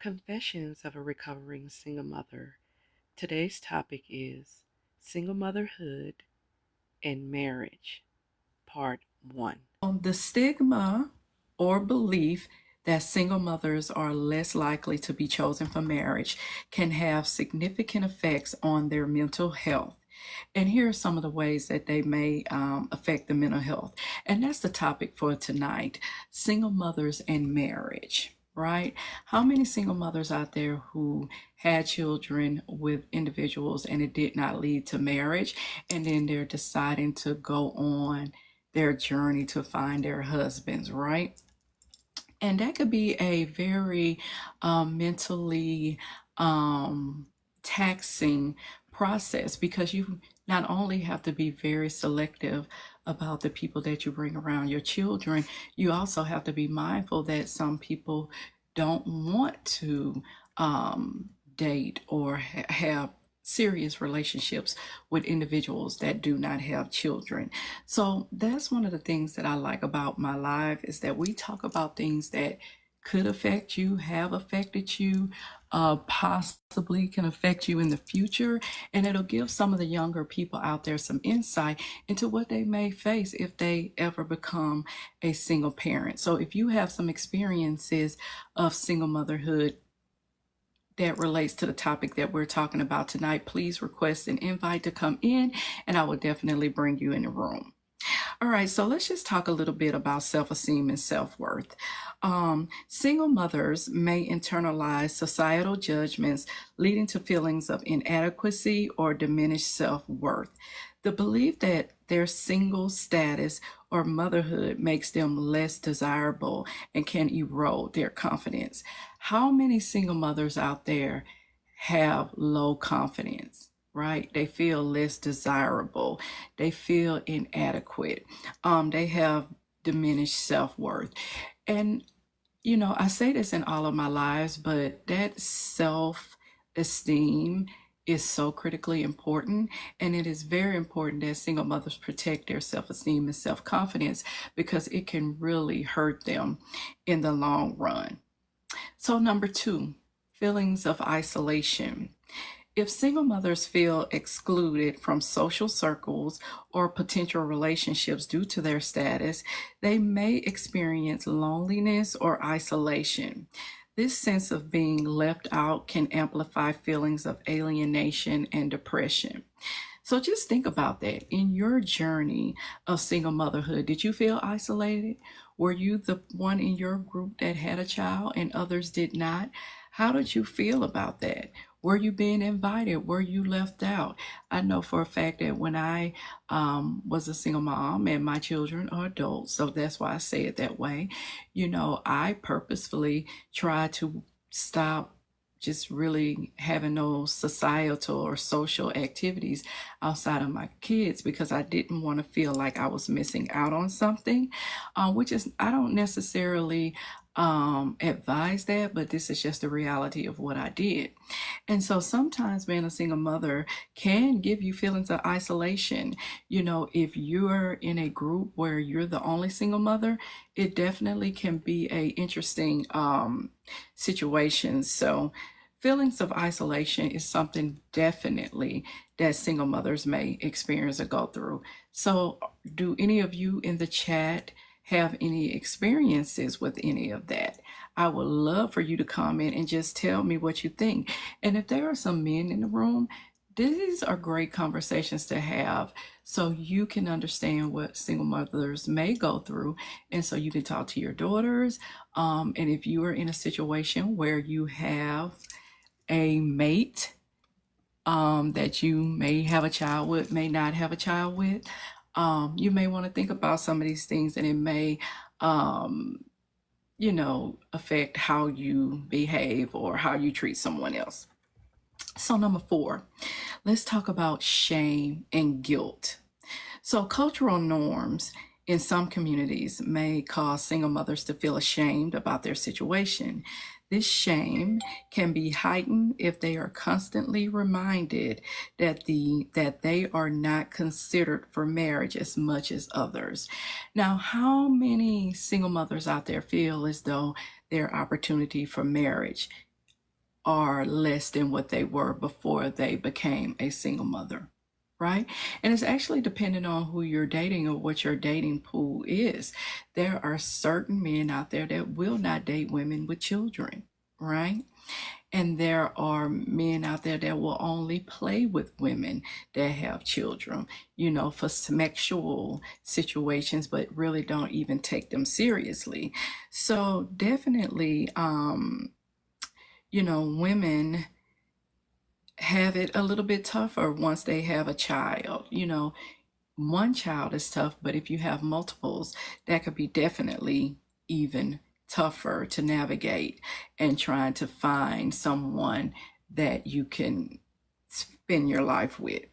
Confessions of a Recovering Single Mother. Today's topic is Single Motherhood and Marriage, Part 1. The stigma or belief that single mothers are less likely to be chosen for marriage can have significant effects on their mental health. And here are some of the ways that they may affect the mental health. And that's the topic for tonight: single mothers and marriage. Right? How many single mothers out there who had children with individuals and it did not lead to marriage, and then they're deciding to go on their journey to find their husbands, right? And that could be a very mentally taxing process, because you not only have to be very selective about the people that you bring around your children, you also have to be mindful that some people don't want to date or have serious relationships with individuals that do not have children. So that's one of the things that I like about my life, is that we talk about things that could affect you, have affected you, possibly can affect you in the future, and it'll give some of the younger people out there some insight into what they may face if they ever become a single parent. So if you have some experiences of single motherhood that relates to the topic that we're talking about tonight, please request an invite to come in, and I will definitely bring you in the room. All right, so let's just talk a little bit about self-esteem and self-worth. Single mothers may internalize societal judgments, leading to feelings of inadequacy or diminished self-worth. The belief that their single status or motherhood makes them less desirable and can erode their confidence. How many single mothers out there have low confidence? Right? They feel less desirable. They feel inadequate. They have diminished self-worth. And, I say this in all of my lives, but that self-esteem is so critically important. And it is very important that single mothers protect their self-esteem and self-confidence, because it can really hurt them in the long run. So number 2, feelings of isolation. If single mothers feel excluded from social circles or potential relationships due to their status, they may experience loneliness or isolation. This sense of being left out can amplify feelings of alienation and depression. So just think about that. In your journey of single motherhood, did you feel isolated? Were you the one in your group that had a child and others did not? How did you feel about that? Were you being invited? Were you left out? I know for a fact that when I was a single mom and my children are adults, so that's why I say it that way, I purposefully tried to stop just really having those societal or social activities outside of my kids, because I didn't want to feel like I was missing out on something, which is, I don't necessarily advise that, but this is just the reality of what I did. And so sometimes being a single mother can give you feelings of isolation. If you're in a group where you're the only single mother, it definitely can be a interesting situation. So feelings of isolation is something definitely that single mothers may experience or go through. So do any of you in the chat have any experiences with any of that? I would love for you to comment and just tell me what you think. And if there are some men in the room, these are great conversations to have, so you can understand what single mothers may go through, and so you can talk to your daughters. And if you are in a situation where you have a mate that you may have a child with, may not have a child with, you may want to think about some of these things, and it may affect how you behave or how you treat someone else. So number 4, let's talk about shame and guilt. So cultural norms in some communities may cause single mothers to feel ashamed about their situation. This shame can be heightened if they are constantly reminded that they are not considered for marriage as much as others. Now, how many single mothers out there feel as though their opportunity for marriage are less than what they were before they became a single mother, right? And it's actually dependent on who you're dating or what your dating pool is. There are certain men out there that will not date women with children, right? And there are men out there that will only play with women that have children, for sexual situations, but really don't even take them seriously. So definitely, women have it a little bit tougher once they have a child. One child is tough, but if you have multiples, that could be definitely even tougher to navigate and trying to find someone that you can spend your life with.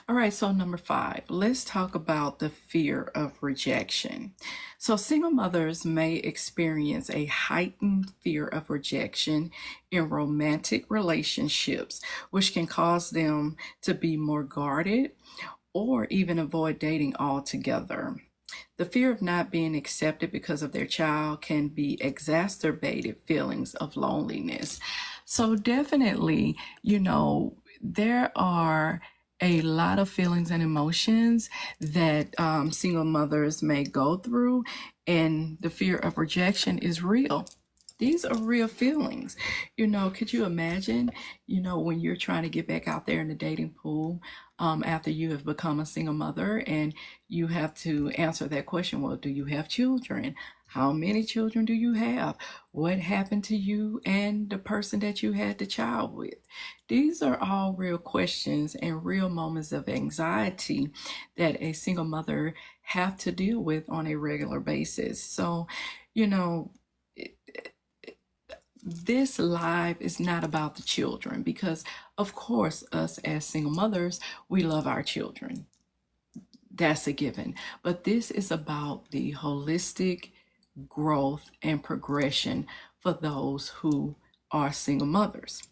All right, so number 5, let's talk about the fear of rejection. So, single mothers may experience a heightened fear of rejection in romantic relationships, which can cause them to be more guarded or even avoid dating altogether. The fear of not being accepted because of their child can be exacerbated feelings of loneliness. So, definitely, there are a lot of feelings and emotions that single mothers may go through, and the fear of rejection is real. These are real feelings. Could you imagine, when you're trying to get back out there in the dating pool after you have become a single mother and you have to answer that question, well, do you have children? How many children do you have? What happened to you and the person that you had the child with? These are all real questions and real moments of anxiety that a single mother have to deal with on a regular basis. So, this live is not about the children because, of course, us as single mothers, we love our children. That's a given. But this is about the holistic growth and progression for those who are single mothers.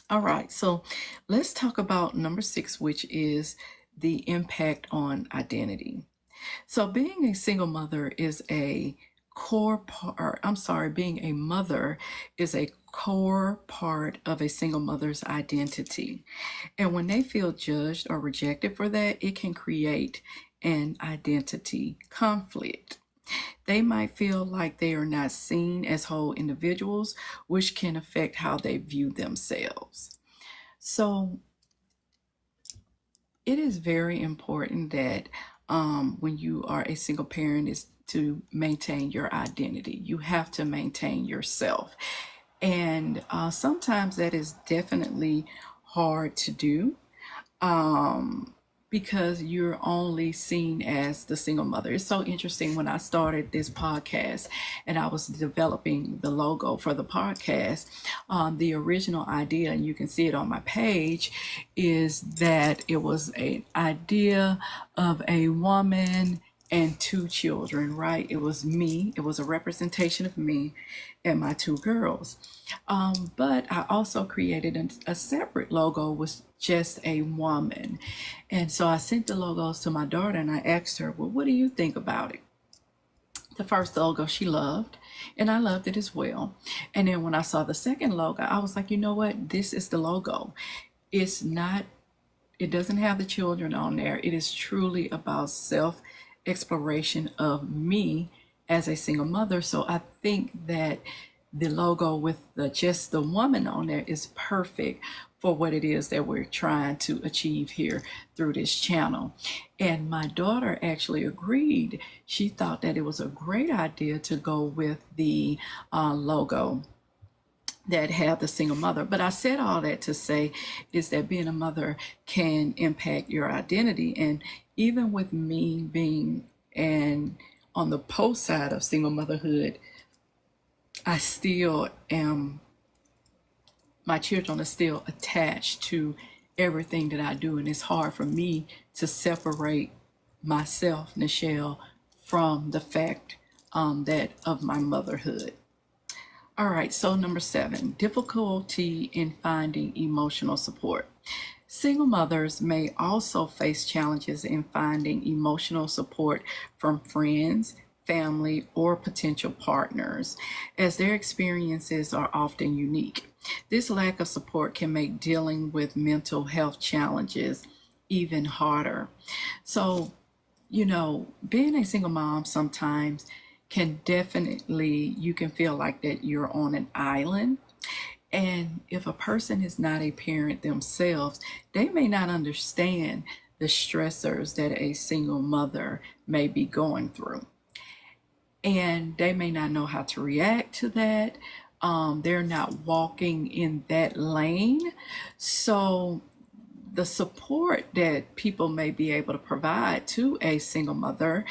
All right, so let's talk about number 6, which is the impact on identity. So being a single mother is a core part, being a mother is a core part of a single mother's identity. And when they feel judged or rejected for that, it can create an identity conflict. They might feel like they are not seen as whole individuals, which can affect how they view themselves. So it is very important that when you are a single parent is to maintain your identity. You have to maintain yourself. And sometimes that is definitely hard to do. Because you're only seen as the single mother. It's so interesting when I started this podcast and I was developing the logo for the podcast. The original idea, and you can see it on my page, is that it was an idea of a woman and 2 children, right? It was me. It was a representation of me and my 2 girls. But I also created a separate logo with just a woman. And so I sent the logos to my daughter and I asked her, well, what do you think about it? The first logo she loved, and I loved it as well. And then when I saw the second logo, I was like, you know what? This is the logo. It doesn't have the children on there. It is truly about self exploration of me as a single mother. So I think that the logo with just the woman on there is perfect for what it is that we're trying to achieve here through this channel. And my daughter actually agreed. She thought that it was a great idea to go with the logo that have the single mother. But I said all that to say is that being a mother can impact your identity. And even with me being on the post side of single motherhood, I still am, my children are still attached to everything that I do. And it's hard for me to separate myself, Nichelle, from the fact that of my motherhood. All right, so number 7, difficulty in finding emotional support. Single mothers may also face challenges in finding emotional support from friends, family, or potential partners, as their experiences are often unique. This lack of support can make dealing with mental health challenges even harder. So, being a single mom sometimes can definitely, you can feel like that you're on an island. And if a person is not a parent themselves, they may not understand the stressors that a single mother may be going through. And they may not know how to react to that. They're not walking in that lane. So the support that people may be able to provide to a single mother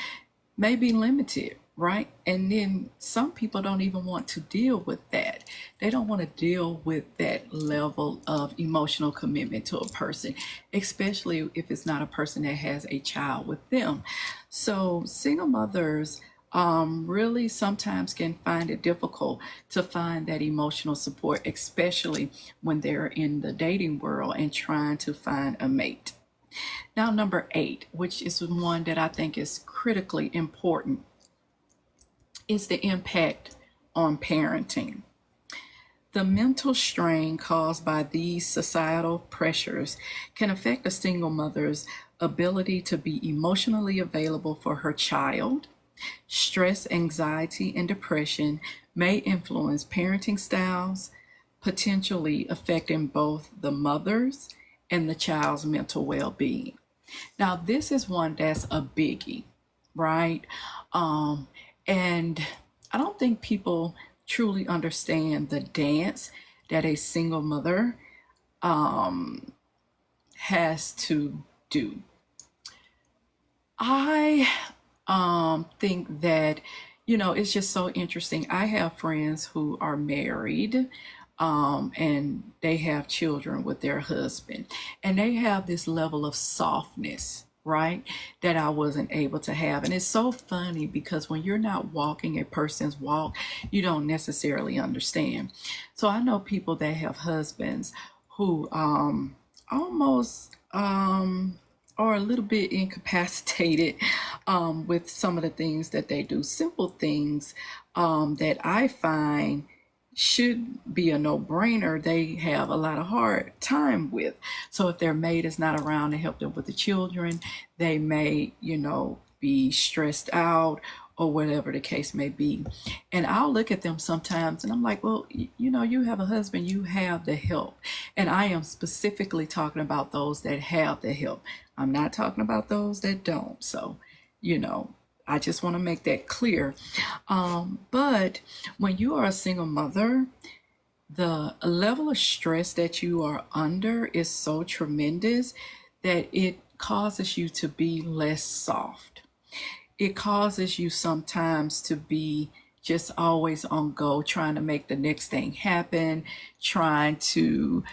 may be limited, right? And then some people don't even want to deal with that. They don't want to deal with that level of emotional commitment to a person, especially if it's not a person that has a child with them. So single mothers really sometimes can find it difficult to find that emotional support, especially when they're in the dating world and trying to find a mate. Now, number 8, which is one that I think is critically important, is the impact on parenting. The mental strain caused by these societal pressures can affect a single mother's ability to be emotionally available for her child. Stress, anxiety, and depression may influence parenting styles, potentially affecting both the mother's and the child's mental well being. Now, this is one that's a biggie, right? And I don't think people truly understand the dance that a single mother has to do. I think that, it's just so interesting. I have friends who are married, and they have children with their husband, and they have this level of softness, right, that I wasn't able to have. And it's so funny because when you're not walking a person's walk, you don't necessarily understand. So I know people that have husbands who almost are a little bit incapacitated with some of the things that they do. Simple things that I find should be a no-brainer, they have a lot of hard time with. So if their mate is not around to help them with the children, they may, be stressed out or whatever the case may be. And I'll look at them sometimes and I'm like, well, you have a husband, you have the help. And I am specifically talking about those that have the help. I'm not talking about those that don't. So, I just want to make that clear. But when you are a single mother, the level of stress that you are under is so tremendous that it causes you to be less soft. It causes you sometimes to be just always on go, trying to make the next thing happen, trying to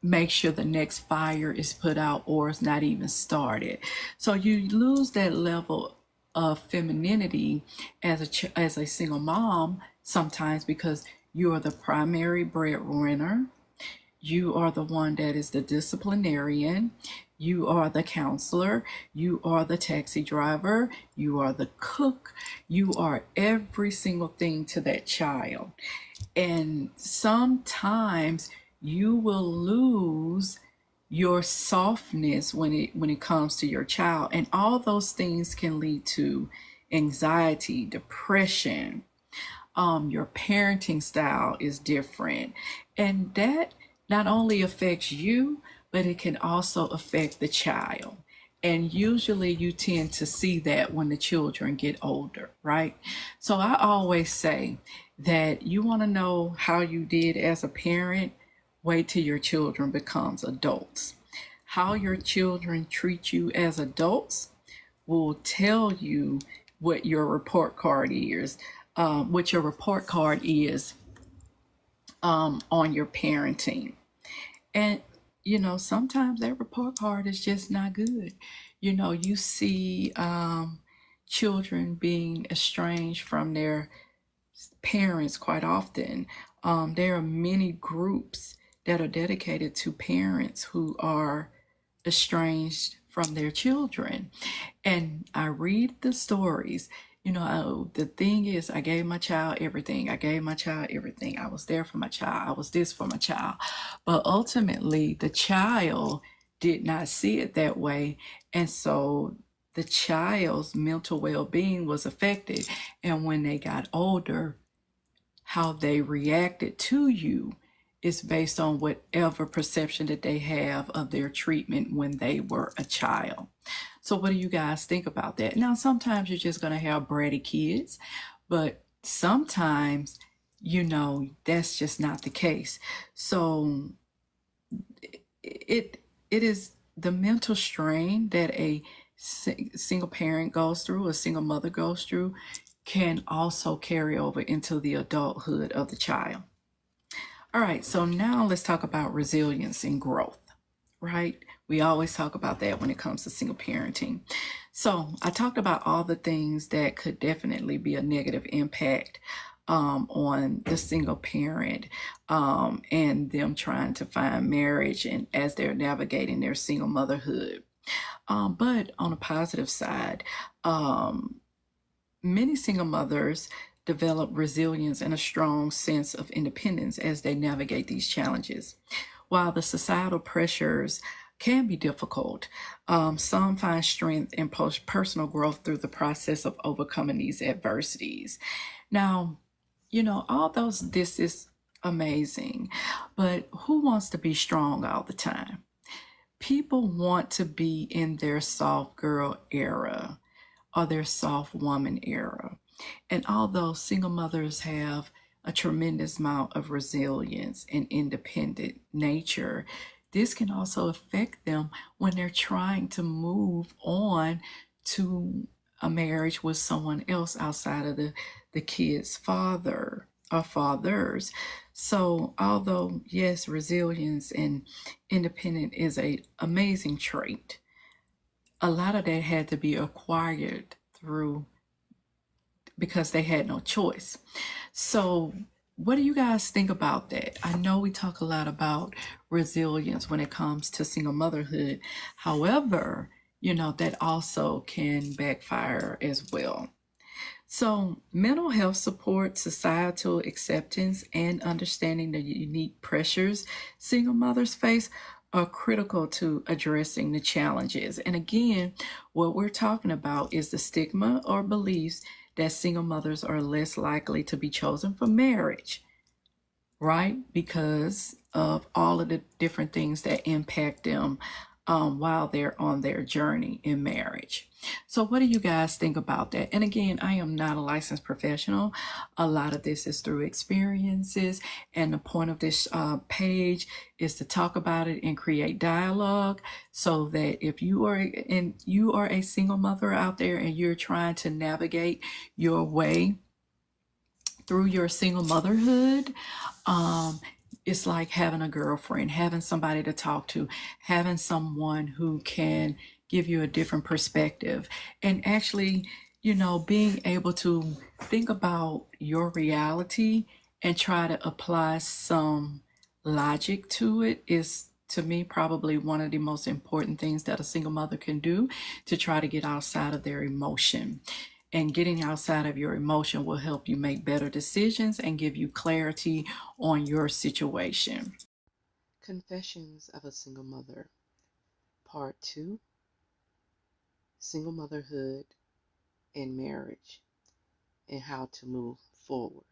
make sure the next fire is put out or it's not even started. So you lose that level of femininity as a single mom sometimes because you are the primary breadwinner. You are the one that is the disciplinarian. You are the counselor. You are the taxi driver. You are the cook. You are every single thing to that child. And sometimes you will lose your softness when it comes to your child, and all those things can lead to anxiety, depression. Your parenting style is different, and that not only affects you, but it can also affect the child. And usually you tend to see that when the children get older, right? So I always say that you want to know how you did as a parent, wait till your children becomes adults. How your children treat you as adults will tell you what your report card is, on your parenting. And sometimes that report card is just not good. You see children being estranged from their parents quite often. There are many groups that are dedicated to parents who are estranged from their children. And I read the stories. The thing is, I gave my child everything. I gave my child everything. I was there for my child. I was this for my child. But ultimately, the child did not see it that way. And so the child's mental well being was affected. And when they got older, how they reacted to you is based on whatever perception that they have of their treatment when they were a child. So, what do you guys think about that? Now, sometimes you're just going to have bratty kids, but sometimes, that's just not the case. So, it is the mental strain that a single parent goes through, a single mother goes through, can also carry over into the adulthood of the child. All right, so now let's talk about resilience and growth, right? We always talk about that when it comes to single parenting. So I talked about all the things that could definitely be a negative impact on the single parent and them trying to find marriage and as they're navigating their single motherhood. But on a positive side, many single mothers develop resilience and a strong sense of independence as they navigate these challenges. While the societal pressures can be difficult, some find strength and personal growth through the process of overcoming these adversities. Now, although this is amazing, but who wants to be strong all the time? People want to be in their soft girl era or their soft woman era. And although single mothers have a tremendous amount of resilience and independent nature, this can also affect them when they're trying to move on to a marriage with someone else outside of the kid's father or fathers. So although yes, resilience and independent is a amazing trait, a lot of that had to be acquired through because they had no choice. So, what do you guys think about that? I know we talk a lot about resilience when it comes to single motherhood. However, that also can backfire as well. So, mental health support, societal acceptance, and understanding the unique pressures single mothers face are critical to addressing the challenges. And again, what we're talking about is the stigma or beliefs that single mothers are less likely to be chosen for marriage, right? Because of all of the different things that impact them while they're on their journey in marriage. So, what do you guys think about that? And again, I am not a licensed professional. A lot of this is through experiences, and the point of this page is to talk about it and create dialogue, so that if you are a single mother out there and you're trying to navigate your way through your single motherhood, it's like having a girlfriend, having somebody to talk to, having someone who can give you a different perspective, and actually, being able to think about your reality and try to apply some logic to it is, to me, probably one of the most important things that a single mother can do to try to get outside of their emotion. And getting outside of your emotion will help you make better decisions and give you clarity on your situation. Confessions of a Single Mother, Part 2, Single Motherhood and Marriage, and How to Move Forward.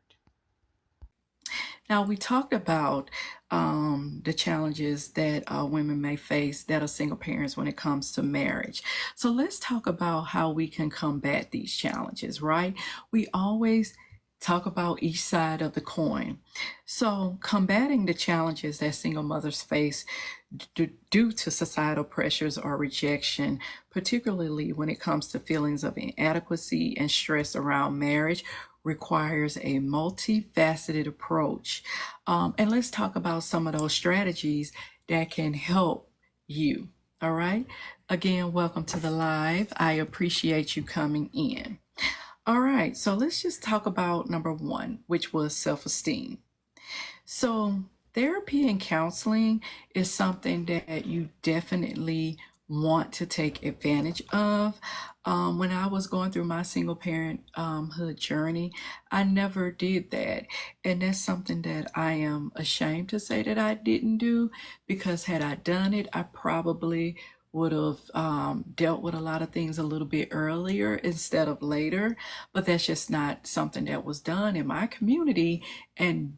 Now, we talked about the challenges that women may face that are single parents when it comes to marriage. So, let's talk about how we can combat these challenges, right? We always talk about each side of the coin. So, combating the challenges that single mothers face due to societal pressures or rejection, particularly when it comes to feelings of inadequacy and stress around marriage, requires a multifaceted approach. And let's talk about some of those strategies that can help you. All right. Again, welcome to the live. I appreciate you coming in. All right. So let's just talk about number one, which was self esteem. So, therapy and counseling is something that you definitely want to take advantage of. When I was going through my single parent hood journey, I never did that. And that's something that I am ashamed to say that I didn't do, because had I done it, I probably would have dealt with a lot of things a little bit earlier instead of later. But that's just not something that was done in my community and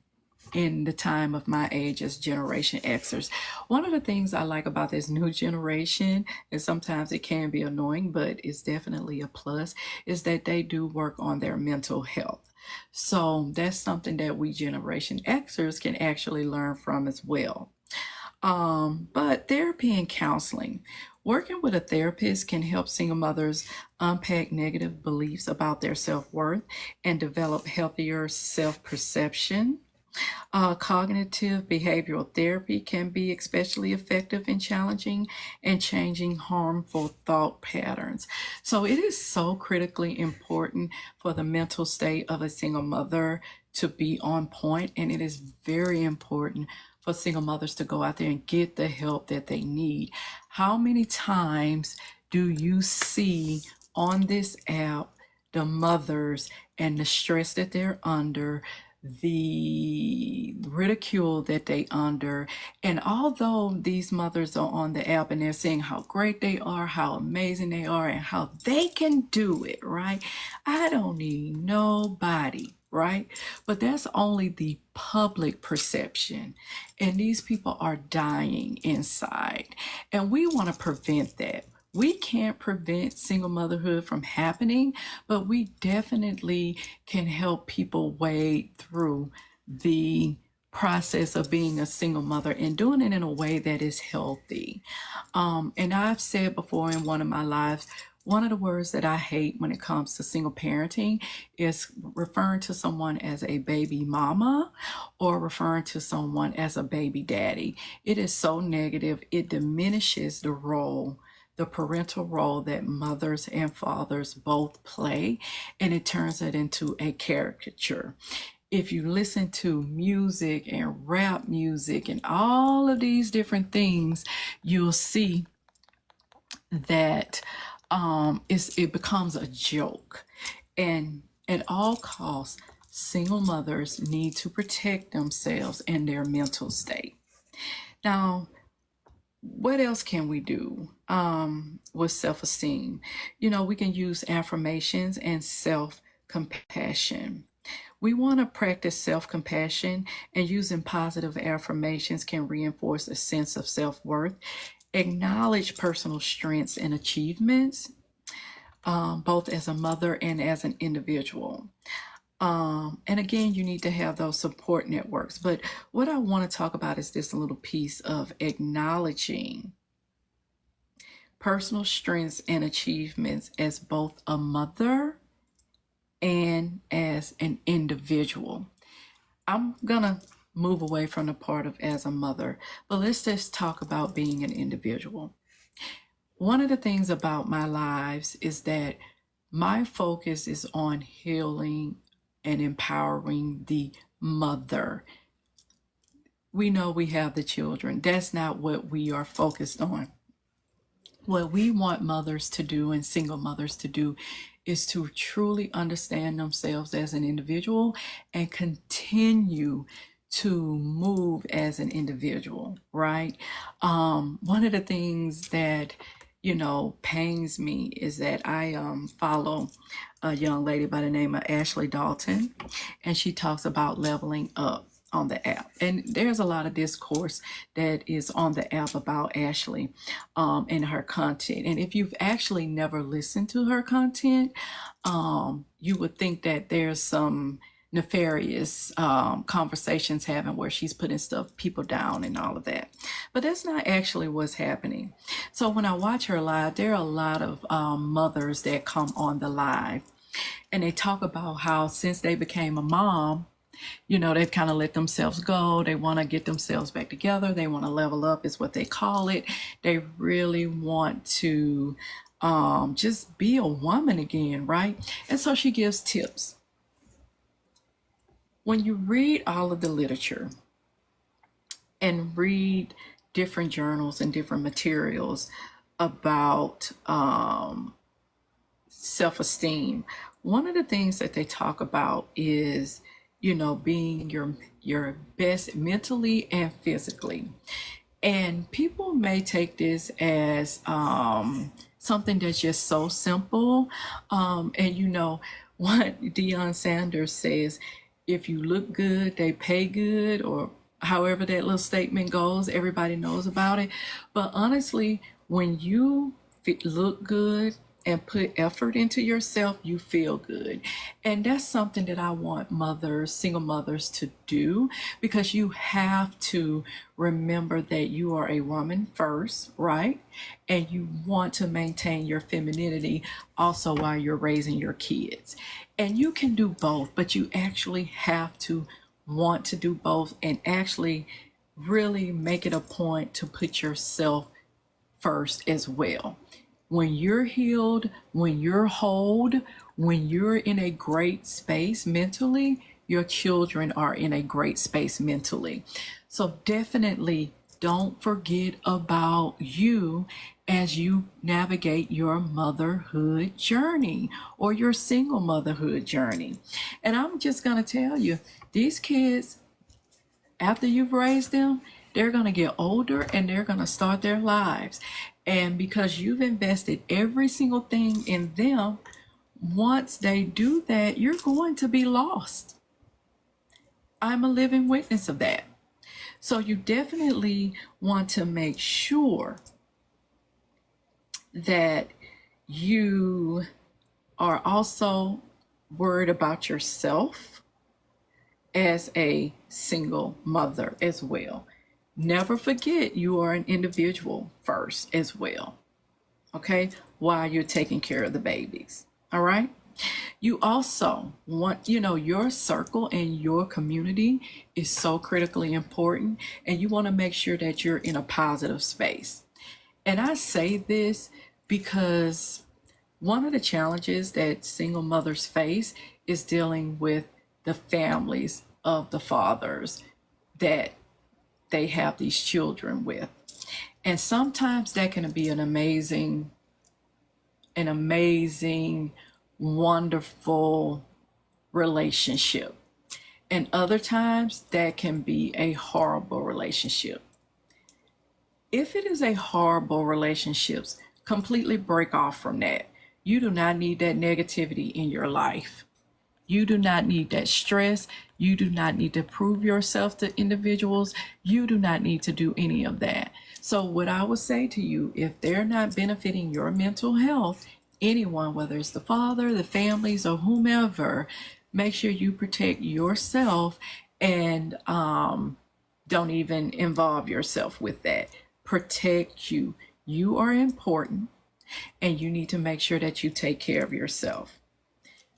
in the time of my age as Generation Xers. One of the things I like about this new generation, and sometimes it can be annoying, but it's definitely a plus, is that they do work on their mental health. So that's something that we Generation Xers can actually learn from as well. But therapy and counseling. Working with a therapist can help single mothers unpack negative beliefs about their self worth and develop healthier self perception. Cognitive behavioral therapy can be especially effective in challenging and changing harmful thought patterns. So, it is so critically important for the mental state of a single mother to be on point, and it is very important for single mothers to go out there and get the help that they need. How many times do you see on this app the mothers and the stress that they're under, the ridicule that they under, and although these mothers are on the app and they're saying how great they are, how amazing they are, and how they can do it, right? I don't need nobody, right? But that's only the public perception, and these people are dying inside, and we want to prevent that. We can't prevent single motherhood from happening, but we definitely can help people wade through the process of being a single mother and doing it in a way that is healthy. And I've said before in one of my lives, one of the words that I hate when it comes to single parenting is referring to someone as a baby mama or referring to someone as a baby daddy. It is so negative. It diminishes the role, the parental role that mothers and fathers both play, and it turns it into a caricature. If you listen to music and rap music and all of these different things, you'll see that it becomes a joke. And at all costs, single mothers need to protect themselves and their mental state. Now, what else can we do with self-esteem? We can use affirmations and self-compassion. We want to practice self-compassion, and using positive affirmations can reinforce a sense of self-worth. Acknowledge personal strengths and achievements, both as a mother and as an individual. And again, you need to have those support networks. But what I want to talk about is this little piece of acknowledging personal strengths and achievements as both a mother and as an individual. I'm going to move away from the part of as a mother, but let's just talk about being an individual. One of the things about my lives is that my focus is on healing and empowering the mother. We know we have the children. That's not what we are focused on. What we want mothers to do and single mothers to do is to truly understand themselves as an individual and continue to move as an individual, right? One of the things that pains me is that I follow a young lady by the name of Ashley Dalton, and she talks about leveling up on the app. And there's a lot of discourse that is on the app about Ashley and her content. And if you've actually never listened to her content, you would think that there's some nefarious conversations having where she's putting people down and all of that, but that's not actually what's happening. So when I watch her live, there are a lot of mothers that come on the live, and they talk about how since they became a mom, they've kind of let themselves go. They want to get themselves back together. They want to level up, is what they call it. They really want to just be a woman again, right? And so she gives tips. When you read all of the literature and read different journals and different materials, about self-esteem, one of the things that they talk about is, being your best mentally and physically. And people may take this as something that's just so simple. And what Deion Sanders says, if you look good, they pay good, or however that little statement goes, everybody knows about it. But honestly, when you look good and put effort into yourself, you feel good. And that's something that I want mothers, single mothers, to do, because you have to remember that you are a woman first, right? And you want to maintain your femininity also while you're raising your kids. And you can do both, but you actually have to want to do both and actually really make it a point to put yourself first as well. When you're healed, when you're whole, when you're in a great space mentally, your children are in a great space mentally. So definitely don't forget about you as you navigate your motherhood journey or your single motherhood journey. And I'm just going to tell you, these kids, after you've raised them, they're going to get older and they're going to start their lives. And because you've invested every single thing in them, once they do that, you're going to be lost. I'm a living witness of that. So you definitely want to make sure that you are also worried about yourself as a single mother as well. Never forget you are an individual first as well, okay, while you're taking care of the babies. All right. You also want, your circle and your community is so critically important, and you want to make sure that you're in a positive space. And I say this because one of the challenges that single mothers face is dealing with the families of the fathers that they have these children with. And sometimes that can be an amazing, wonderful relationship. And other times that can be a horrible relationship. If it is a horrible relationship, completely break off from that. You do not need that negativity in your life. You do not need that stress. You do not need to prove yourself to individuals. You do not need to do any of that. So what I would say to you, if they're not benefiting your mental health, anyone, whether it's the father, the families, or whomever, make sure you protect yourself and don't even involve yourself with that. Protect you. You are important, and you need to make sure that you take care of yourself.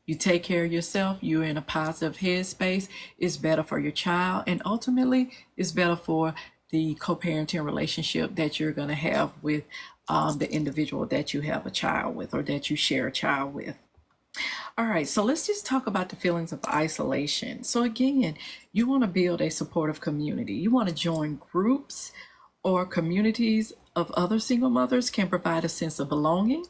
You take care of yourself, you're in a positive headspace, it's better for your child, and ultimately it's better for the co-parenting relationship that you're going to have with the individual that you have a child with or that you share a child with. All right, so let's just talk about the feelings of isolation. So again, you want to build a supportive community. You want to join groups or communities of other single mothers can provide a sense of belonging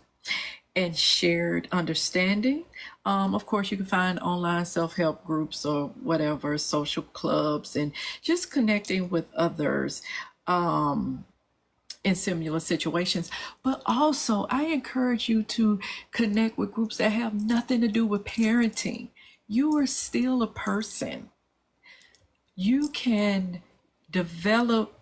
and shared understanding. Of course, you can find online self-help groups or whatever, social clubs, and just connecting with others in similar situations. But also, I encourage you to connect with groups that have nothing to do with parenting. You are still a person. You can develop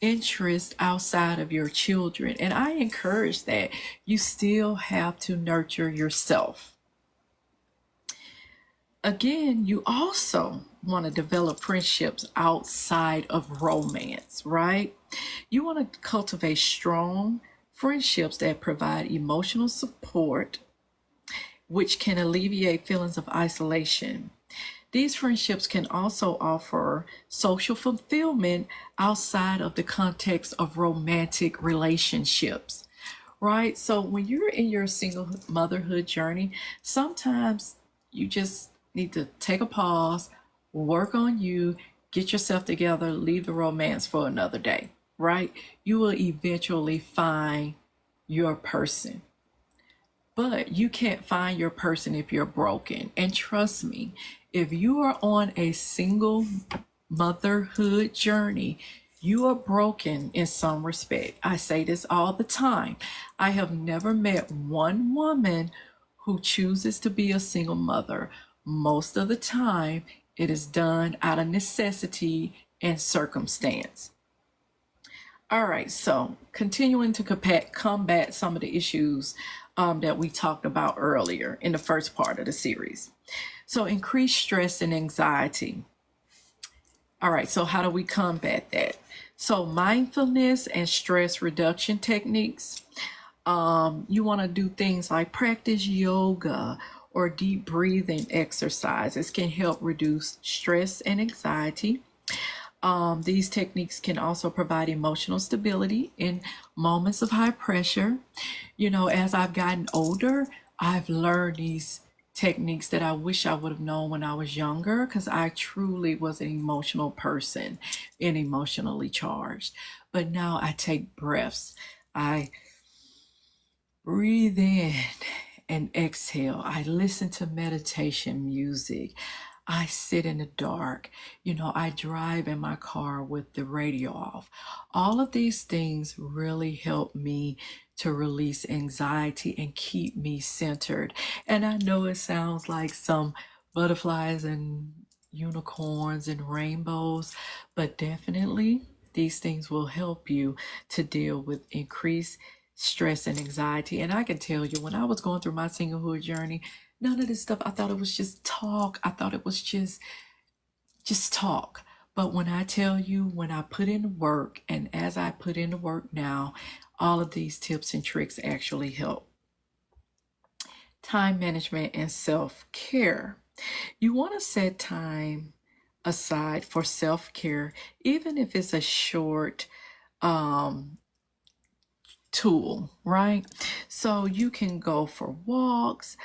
interest outside of your children. And I encourage that. You still have to nurture yourself. Again, you also want to develop friendships outside of romance, right? You want to cultivate strong friendships that provide emotional support, which can alleviate feelings of isolation. These friendships can also offer social fulfillment outside of the context of romantic relationships, right? So when you're in your single motherhood journey, sometimes you just need to take a pause, work on you, get yourself together, leave the romance for another day, right? You will eventually find your person. But you can't find your person if you're broken. And trust me, if you are on a single motherhood journey, you are broken in some respect. I say this all the time. I have never met one woman who chooses to be a single mother. Most of the time, it is done out of necessity and circumstance. All right, so continuing to combat some of the issues that we talked about earlier in the first part of the series. So, increased stress and anxiety. All right, so how do we combat that? So, mindfulness and stress reduction techniques. You want to do things like practice yoga or deep breathing exercises can help reduce stress and anxiety. These techniques can also provide emotional stability in moments of high pressure. You know, as I've gotten older, I've learned these techniques that I wish I would have known when I was younger, because I truly was an emotional person and emotionally charged. But now I take breaths. I breathe in and exhale. I listen to meditation music. I sit in the dark. You know, I drive in my car with the radio off. All of these things really help me to release anxiety and keep me centered. And I know it sounds like some butterflies and unicorns and rainbows, but definitely these things will help you to deal with increased stress and anxiety. And I can tell you, when I was going through my singlehood journey, none of this stuff, I thought it was just talk. I thought it was just talk. But when I tell you, when I put in the work, and as I put in the work now, all of these tips and tricks actually help. Time management and self-care. You want to set time aside for self-care, even if it's a short tool, right? So you can go for walks,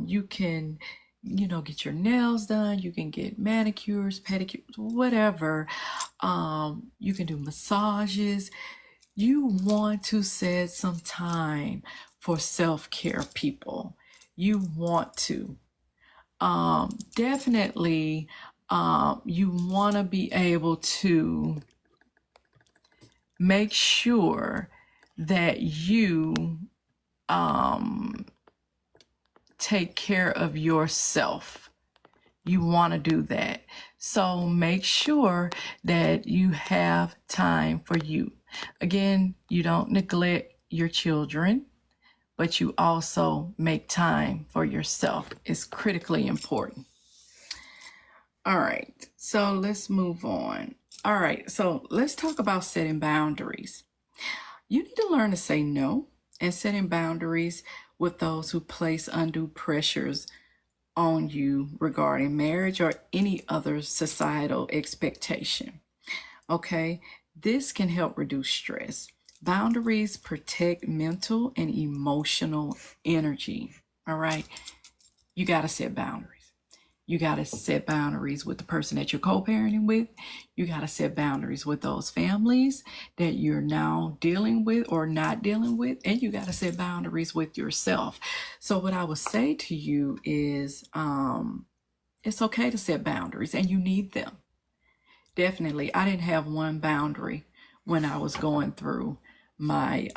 you can, you know, get your nails done, you can get manicures, pedicures, whatever. You can do massages. You want to set some time for self-care, people. You want to. Definitely, you want to be able to make sure that you take care of yourself. You want to do that. So make sure that you have time for you. Again, you don't neglect your children, but you also make time for yourself. It's critically important. All right, so let's move on. All right, so let's talk about setting boundaries. You need to learn to say no and setting boundaries with those who place undue pressures on you regarding marriage or any other societal expectation. Okay, this can help reduce stress. Boundaries protect mental and emotional energy. All right, you got to set boundaries. You got to set boundaries with the person that you're co-parenting with. You got to set boundaries with those families that you're now dealing with or not dealing with. And you got to set boundaries with yourself. So what I would say to you is it's okay to set boundaries, and you need them. Definitely. I didn't have one boundary when I was going through my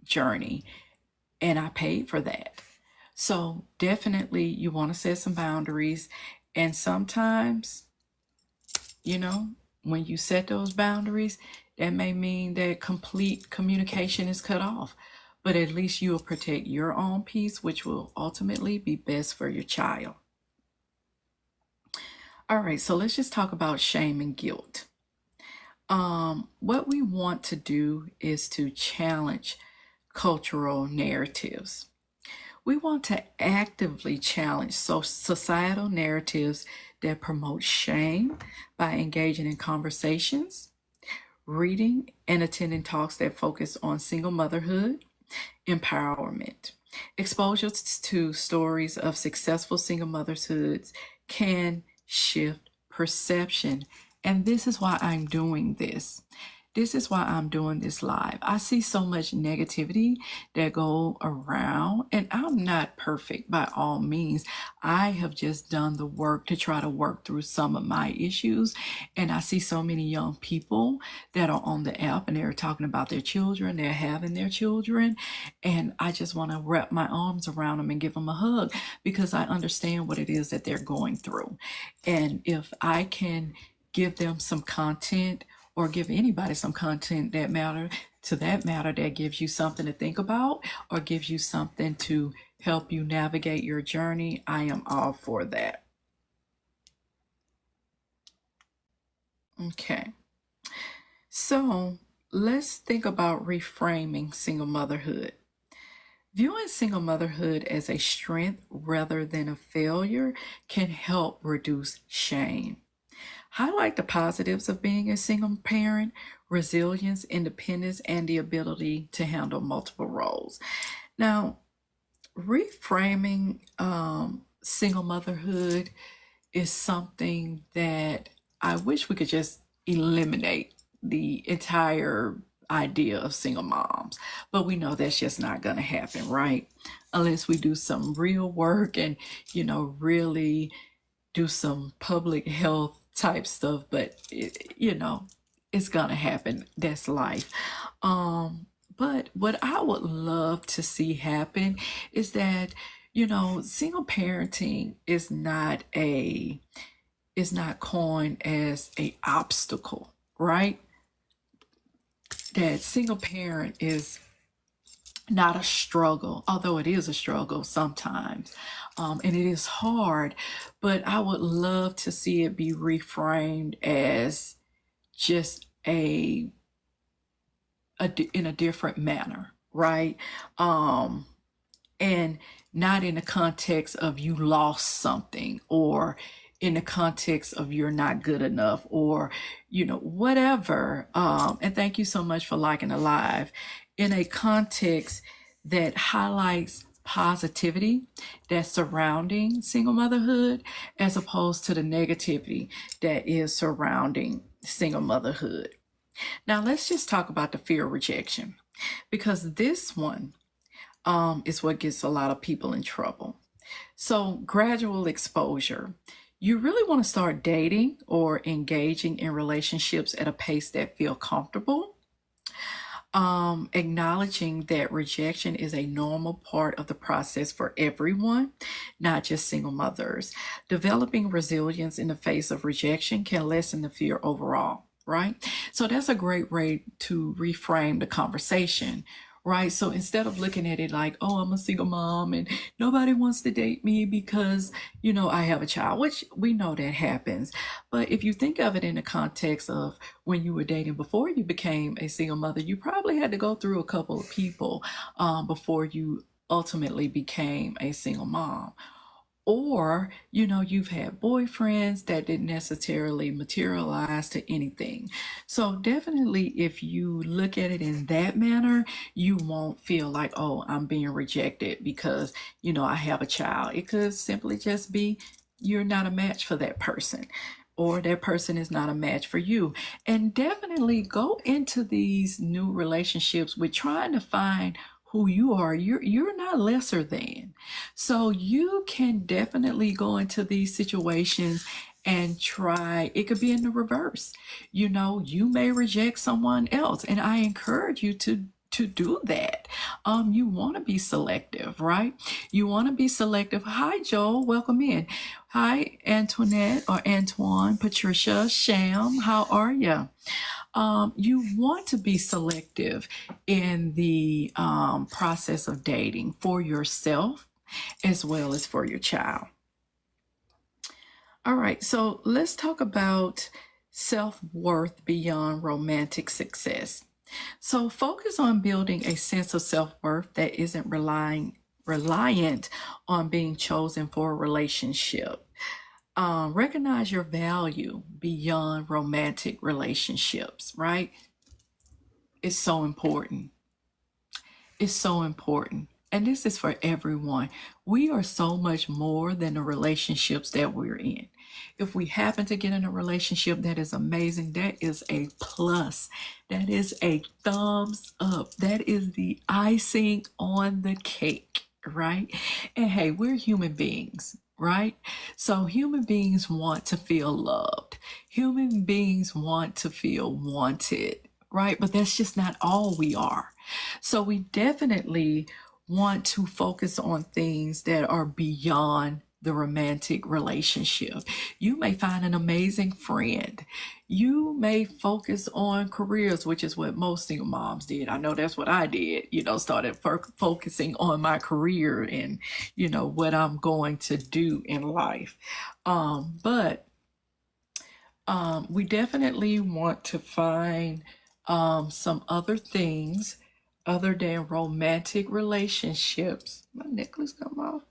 journey, and I paid for that. So definitely you want to set some boundaries. And sometimes, you know, when you set those boundaries, that may mean that complete communication is cut off. But at least you'll protect your own peace, which will ultimately be best for your child. All right, so let's just talk about shame and guilt. What we want to do is to challenge cultural narratives. We want to actively challenge societal narratives that promote shame by engaging in conversations, reading and attending talks that focus on single motherhood, empowerment. Exposure to stories of successful single motherhoods can shift perception. And this is why I'm doing this. This is why I'm doing this live. I see so much negativity that go around, and I'm not perfect by all means. I have just done the work to try to work through some of my issues, and I see so many young people that are on the app and they're talking about their children, they're having their children, and I just want to wrap my arms around them and give them a hug because I understand what it is that they're going through. And if I can give them some content or give anybody some content that matter that gives you something to think about or gives you something to help you navigate your journey, I am all for that. Okay, so let's think about reframing single motherhood. Viewing single motherhood as a strength rather than a failure can help reduce shame. Highlight the positives of being a single parent, resilience, independence, and the ability to handle multiple roles. Now, reframing single motherhood is something that I wish we could just eliminate the entire idea of single moms. But we know that's just not going to happen, right? Unless we do some real work and, really do some public health type stuff. But, it's going to happen. That's life. But what I would love to see happen is that, single parenting is not coined as a obstacle, right? That single parent is not a struggle, although it is a struggle sometimes. And it is hard, but I would love to see it be reframed as just in a different manner, right? And not in the context of you lost something or in the context of you're not good enough or, whatever. And thank you so much for liking the live. In a context that highlights positivity that's surrounding single motherhood as opposed to the negativity that is surrounding single motherhood. Now, let's just talk about the fear of rejection because this one is what gets a lot of people in trouble. So, gradual exposure. You really want to start dating or engaging in relationships at a pace that feel comfortable. Acknowledging that rejection is a normal part of the process for everyone, not just single mothers. Developing resilience in the face of rejection can lessen the fear overall, right? So that's a great way to reframe the conversation, right? So instead of looking at it like, oh, I'm a single mom and nobody wants to date me because, I have a child, which we know that happens. But if you think of it in the context of when you were dating before you became a single mother, you probably had to go through a couple of people before you ultimately became a single mom. Or, you've had boyfriends that didn't necessarily materialize to anything. So definitely if you look at it in that manner, you won't feel like, oh, I'm being rejected because, I have a child. It could simply just be you're not a match for that person or that person is not a match for you. And definitely go into these new relationships with trying to find who you are. You're not lesser than. So you can definitely go into these situations and try. It could be in the reverse. You may reject someone else, and I encourage you to do that. You want to be selective, right? You want to be selective. Hi, Joel. Welcome in. Hi, Antoinette or Antoine, Patricia, Sham. How are you? You want to be selective in the process of dating for yourself as well as for your child. All right, so let's talk about self-worth beyond romantic success. So focus on building a sense of self-worth that isn't reliant on being chosen for a relationship. Recognize your value beyond romantic relationships, right? It's so important. It's so important. And this is for everyone. We are so much more than the relationships that we're in. If we happen to get in a relationship, that is amazing. That is a plus. That is a thumbs up. That is the icing on the cake, right? And hey, we're human beings, right? So human beings want to feel loved. Human beings want to feel wanted, right? But that's just not all we are. So we definitely want to focus on things that are beyond the romantic relationship. You may find an amazing friend. You may focus on careers, which is what most single moms did. I know that's what I did, started focusing on my career and, what I'm going to do in life. But we definitely want to find some other things other than romantic relationships. My necklace come off.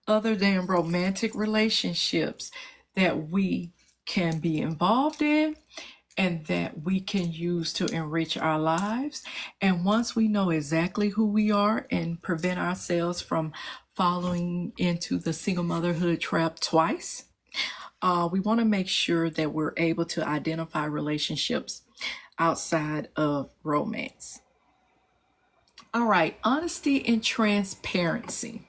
Other than romantic relationships that we can be involved in and that we can use to enrich our lives. And once we know exactly who we are and prevent ourselves from falling into the single motherhood trap twice, we want to make sure that we're able to identify relationships outside of romance. All right, honesty and transparency.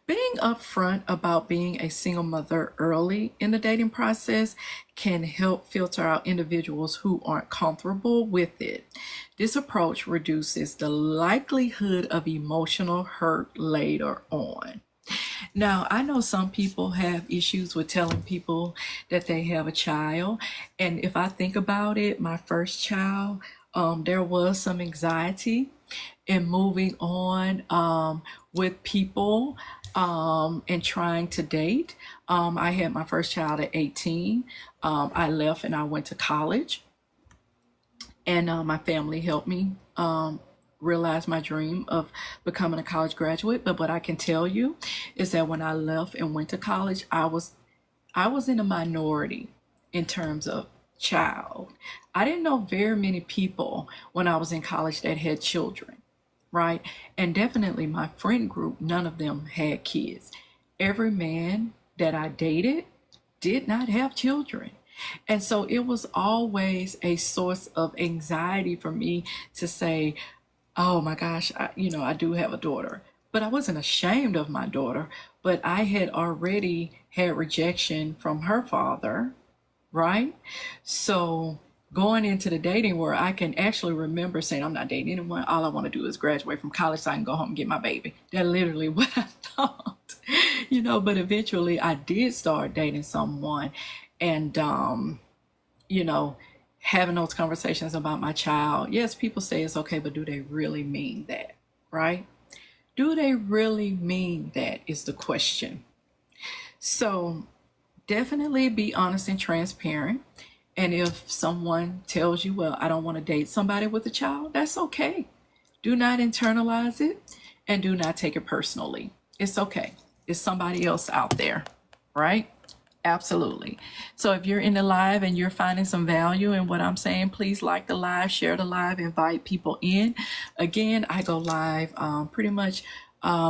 Being upfront about being a single mother early in the dating process can help filter out individuals who aren't comfortable with it. This approach reduces the likelihood of emotional hurt later on. Now, I know some people have issues with telling people that they have a child. And if I think about it, my first child, there was some anxiety in moving on with people and trying to date. I had my first child at 18. I left and I went to college, and my family helped me realize my dream of becoming a college graduate. But what I can tell you is that when I left and went to college, I was in a minority in terms of child. I didn't know very many people when I was in college that had children, right? And definitely my friend group, none of them had kids. Every man that I dated did not have children. And so it was always a source of anxiety for me to say, oh my gosh, I do have a daughter. But I wasn't ashamed of my daughter, but I had already had rejection from her father, right? So going into the dating world, I can actually remember saying, I'm not dating anyone. All I want to do is graduate from college so I can go home and get my baby. That's literally what I thought, but eventually I did start dating someone and, having those conversations about my child. Yes, people say it's okay, but do they really mean that, right? Do they really mean that is the question. So definitely be honest and transparent. And if someone tells you, well, I don't want to date somebody with a child, that's okay. Do not internalize it and do not take it personally. It's okay. It's somebody else out there, right? Absolutely. So if you're in the live and you're finding some value in what I'm saying, please like the live, share the live, invite people in. Again, I go live pretty much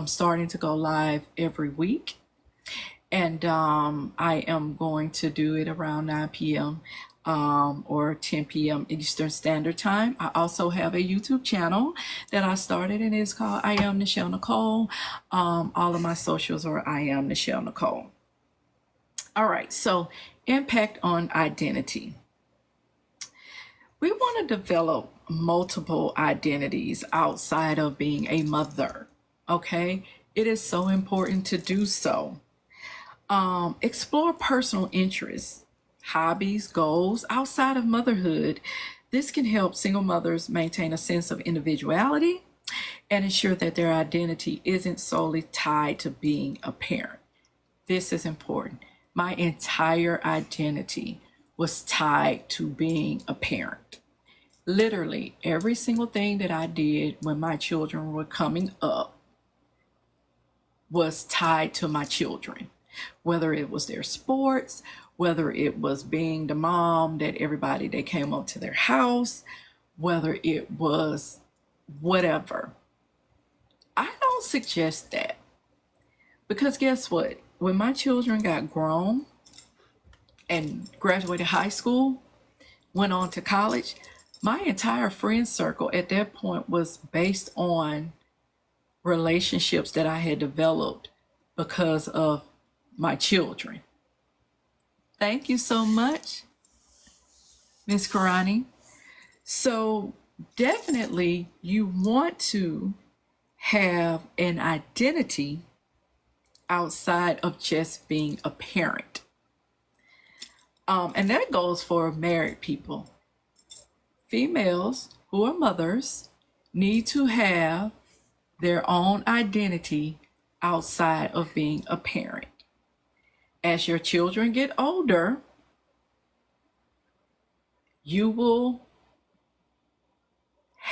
starting to go live every week. And I am going to do it around 9 p.m. Or 10 p.m. Eastern Standard Time. I also have a YouTube channel that I started, and it's called I Am Nichelle Nicole. All of my socials are I Am Nichelle Nicole. All right, so impact on identity. We want to develop multiple identities outside of being a mother, okay? It is so important to do so. Explore personal interests, hobbies, goals outside of motherhood. This can help single mothers maintain a sense of individuality and ensure that their identity isn't solely tied to being a parent. This is important. My entire identity was tied to being a parent. Literally, every single thing that I did when my children were coming up was tied to my children, whether it was their sports, whether it was being the mom that everybody that came up to their house, whether it was whatever. I don't suggest that, because guess what? When my children got grown, and graduated high school, went on to college, my entire friend circle at that point was based on relationships that I had developed because of my children. Thank you so much, Miss Karani. So definitely you want to have an identity outside of just being a parent. And that goes for married people. Females who are mothers need to have their own identity outside of being a parent. As your children get older, you will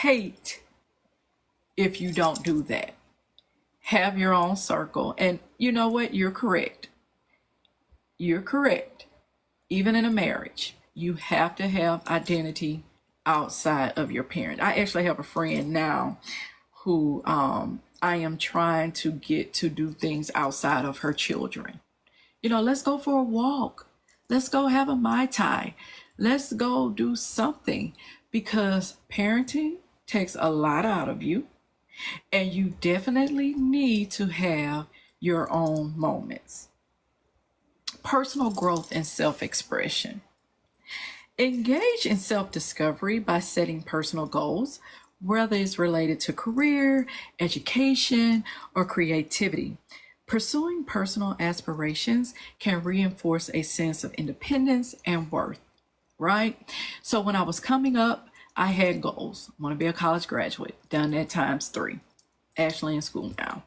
hate if you don't do that. Have your own circle. And you know what? You're correct. You're correct. Even in a marriage, you have to have identity outside of your parent. I actually have a friend now who I am trying to get to do things outside of her children. You know, let's go for a walk. Let's go have a Mai Tai. Let's go do something, because parenting takes a lot out of you, and you definitely need to have your own moments. Personal growth and self-expression. Engage in self-discovery by setting personal goals, whether it's related to career, education, or creativity. Pursuing personal aspirations can reinforce a sense of independence and worth, right? So when I was coming up, I had goals. I want to be a college graduate, done that times 3. Actually in school now.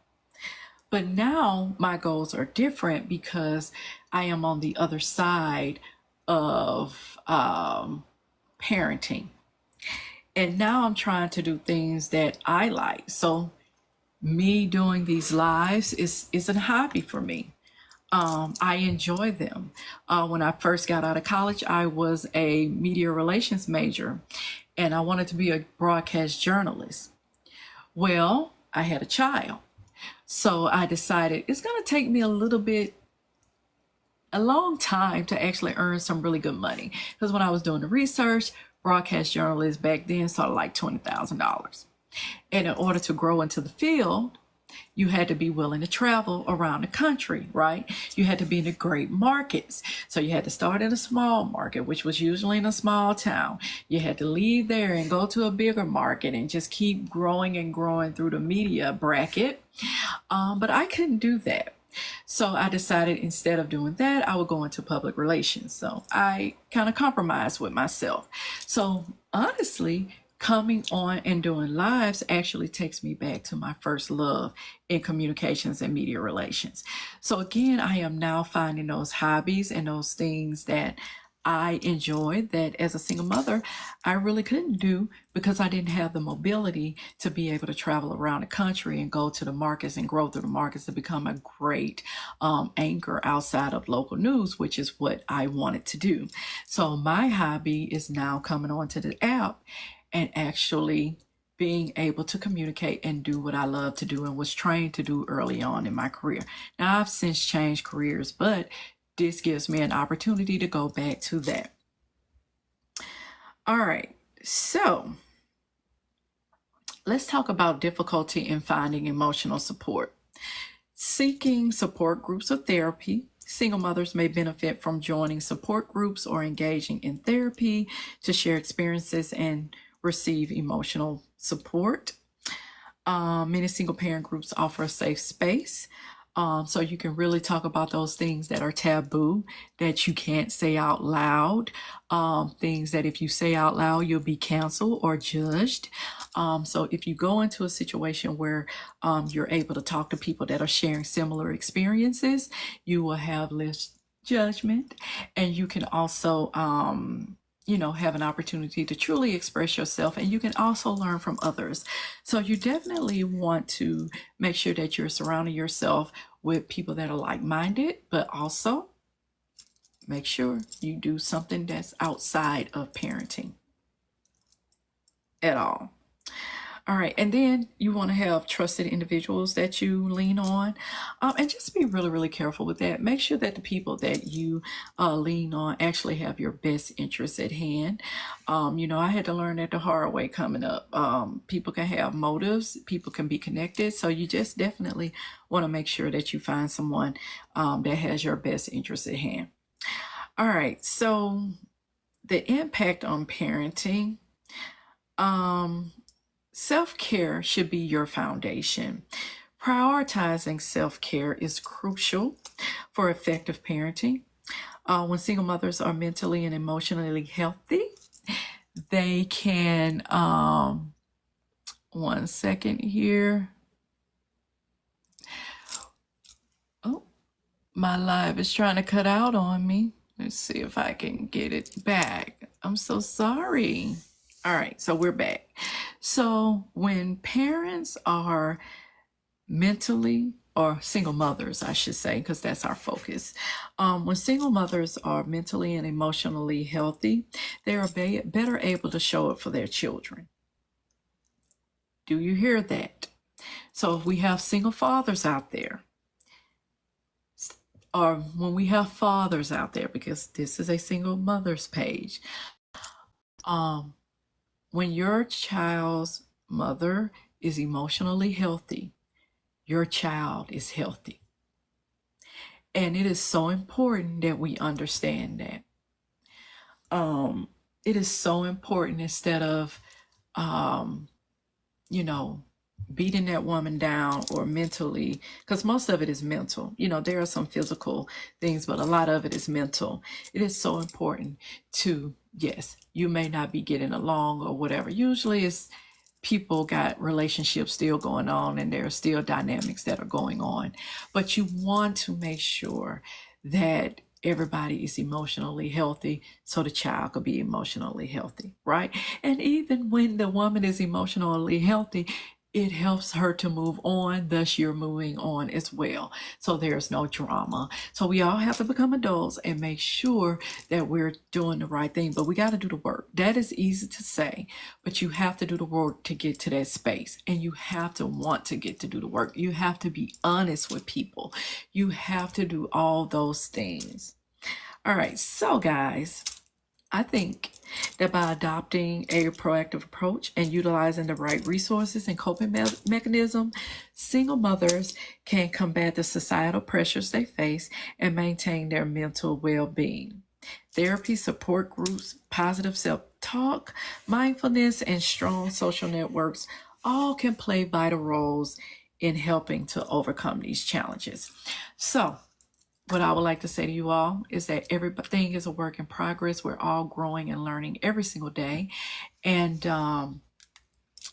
But now my goals are different because I am on the other side of parenting. And now I'm trying to do things that I like. So me doing these lives is a hobby for me. I enjoy them. When I first got out of college, I was a media relations major, and I wanted to be a broadcast journalist. Well, I had a child. So I decided it's going to take me a long time to actually earn some really good money. Because when I was doing the research, broadcast journalists back then started like $20,000. And in order to grow into the field, you had to be willing to travel around the country, right? You had to be in the great markets. So you had to start in a small market, which was usually in a small town. You had to leave there and go to a bigger market and just keep growing and growing through the media bracket. But I couldn't do that. So I decided instead of doing that, I would go into public relations. So I kind of compromised with myself. So honestly, coming on and doing lives actually takes me back to my first love in communications and media relations. So again, I am now finding those hobbies and those things that I enjoy that as a single mother, I really couldn't do because I didn't have the mobility to be able to travel around the country and go to the markets and grow through the markets to become a great anchor outside of local news, which is what I wanted to do. So my hobby is now coming onto the app and actually being able to communicate and do what I love to do and was trained to do early on in my career. Now I've since changed careers, but this gives me an opportunity to go back to that. All right, so let's talk about difficulty in finding emotional support. Seeking support groups or therapy. Single mothers may benefit from joining support groups or engaging in therapy to share experiences and receive emotional support. Many single parent groups offer a safe space. So you can really talk about those things that are taboo, that you can't say out loud, things that if you say out loud, you'll be canceled or judged. So if you go into a situation where you're able to talk to people that are sharing similar experiences, you will have less judgment, and you can also have an opportunity to truly express yourself, and you can also learn from others. So you definitely want to make sure that you're surrounding yourself with people that are like-minded, but also make sure you do something that's outside of parenting at all. All right, and then you want to have trusted individuals that you lean on, and just be really, really careful with that. Make sure that the people that you lean on actually have your best interests at hand. I had to learn that the hard way coming up. People can have motives, people can be connected, so you just definitely want to make sure that you find someone that has your best interests at hand. All right, so the impact on parenting. Um, Self-care should be your foundation. Prioritizing self-care is crucial for effective parenting. When single mothers are mentally and emotionally healthy, they can, one second here. Oh, my live is trying to cut out on me. Let's see if I can get it back. I'm so sorry. All right, so we're back. So when parents are mentally, or single mothers, I should say, because that's our focus. When single mothers are mentally and emotionally healthy, they are better able to show up for their children. Do you hear that? So if we have single fathers out there, or when we have fathers out there, because this is a single mother's page, when your child's mother is emotionally healthy, your child is healthy. And it is so important that we understand that. It is so important, instead of, beating that woman down or mentally, because most of it is mental. There are some physical things, but a lot of it is mental. It is so important to, yes, you may not be getting along or whatever. Usually it's people got relationships still going on and there are still dynamics that are going on, but you want to make sure that everybody is emotionally healthy so the child could be emotionally healthy, right? And even when the woman is emotionally healthy, it helps her to move on, thus you're moving on as well. So there's no drama. So we all have to become adults and make sure that we're doing the right thing, but we got to do the work. That is easy to say, but you have to do the work to get to that space, and you have to want to get to do the work. You have to be honest with people. You have to do all those things. All right, so guys, I think that by adopting a proactive approach and utilizing the right resources and coping mechanism, single mothers can combat the societal pressures they face and maintain their mental well-being. Therapy, support groups, positive self-talk, mindfulness, and strong social networks all can play vital roles in helping to overcome these challenges. So, what I would like to say to you all is that everything is a work in progress. We're all growing and learning every single day. And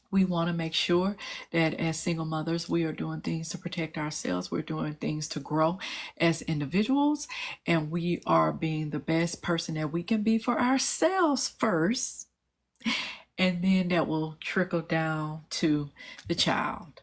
we want to make sure that as single mothers, we are doing things to protect ourselves. We're doing things to grow as individuals. And we are being the best person that we can be for ourselves first. And then that will trickle down to the child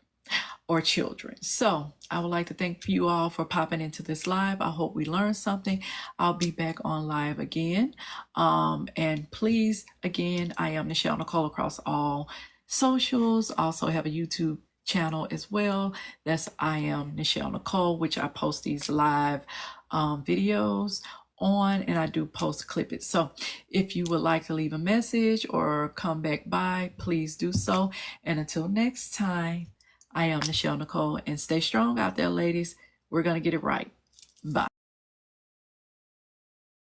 or children. So I would like to thank you all for popping into this live. I hope we learned something. I'll be back on live again. And please, again, I am Nichelle Nicole across all socials. Also have a YouTube channel as well. That's I am Nichelle Nicole, which I post these live videos on, and I do post clip it. So if you would like to leave a message or come back by, please do so. And until next time, I am Nichelle Nicole, and stay strong out there, ladies. We're going to get it right. Bye.